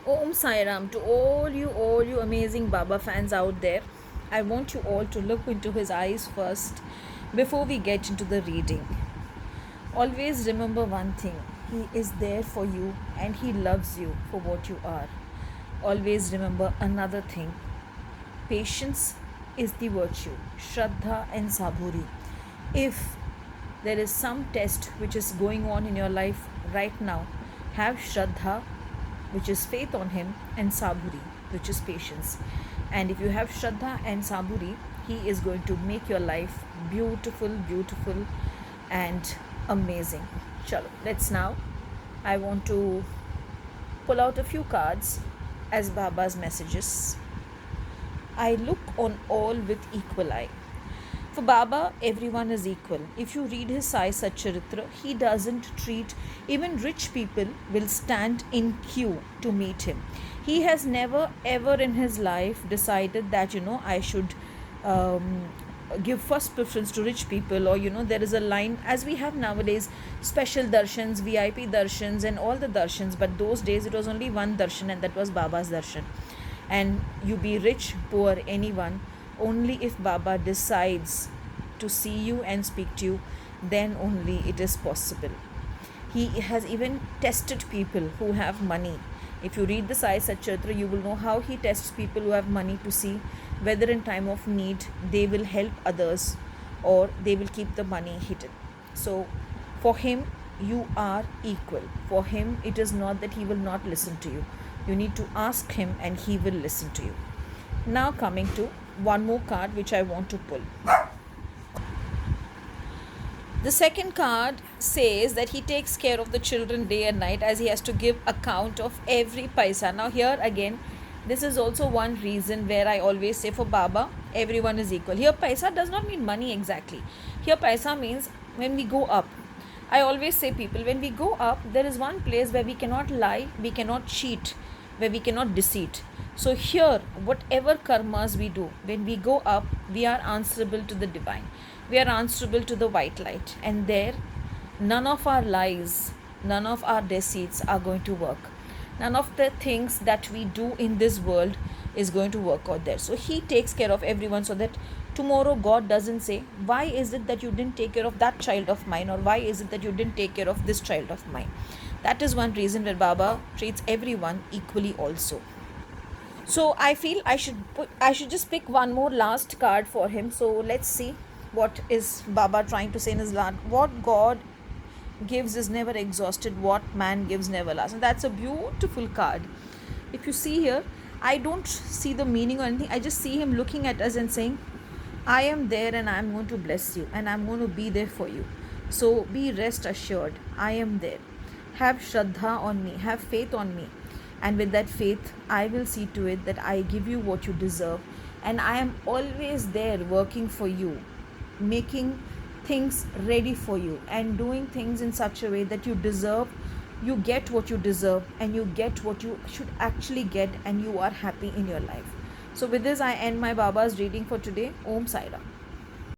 Om Sai Ram to all you amazing Baba fans out there. I want you all to look into his eyes first before we get into the reading. Always remember one thing, he is there for you and he loves you for what you are. Always remember another thing, patience is the virtue, Shraddha and Saburi. If there is some test which is going on in your life right now, have Shraddha, which is faith on him, and Saburi, which is patience. And if you have Shraddha and Saburi, he is going to make your life beautiful, and amazing. Chalo, let's now. I want to pull out a few cards as Baba's messages. I look on all with equal eye. For Baba, everyone is equal. If you read his Sai Satcharitra, he doesn't treat, even rich people will stand in queue to meet him. He has never ever in his life decided that, I should give first preference to rich people, or there is a line as we have nowadays, special darshans, VIP darshans, and all the darshans. But those days it was only one darshan, and that was Baba's darshan. And you be rich, poor, anyone, only if Baba decides to see you and speak to you, then only it is possible. He has even tested people who have money. If you read the Sai Satcharitra, you will know how he tests people who have money to see whether in time of need they will help others or they will keep the money hidden. So for him, you are equal. For him, it is not that he will not listen to you. You need to ask him and he will listen to you. Now coming to one more card which I want to pull. The second card says that he takes care of the children day and night, as he has to give account of every paisa. Now here again, this is also one reason where I always say for Baba, everyone is equal. Here paisa does not mean money exactly. Here paisa means when we go up. I always say people, when we go up, there is one place where we cannot lie, we cannot cheat, where we cannot deceit. So here, whatever karmas we do, when we go up, we are answerable to the divine. We are answerable to the white light. And there, none of our lies, none of our deceits are going to work. None of the things that we do in this world is going to work out there. So he takes care of everyone, so that tomorrow God doesn't say, why is it that you didn't take care of that child of mine, or why is it that you didn't take care of this child of mine. That is one reason where Baba treats everyone equally also. So I feel I should just pick one more last card for him. So let's see what is Baba trying to say in his land. What God gives is never exhausted, what man gives never lasts. And that's a beautiful card. If you see here, I don't see the meaning or anything. I just see him looking at us and saying, I am there and I am going to bless you and I am going to be there for you. So be rest assured, I am there. Have Shraddha on me, have faith on me. And with that faith, I will see to it that I give you what you deserve. And I am always there working for you, making things ready for you and doing things in such a way that you deserve, you get what you deserve, and you get what you should actually get, and you are happy in your life. So with this, I end my Baba's reading for today. Om Sai Ram.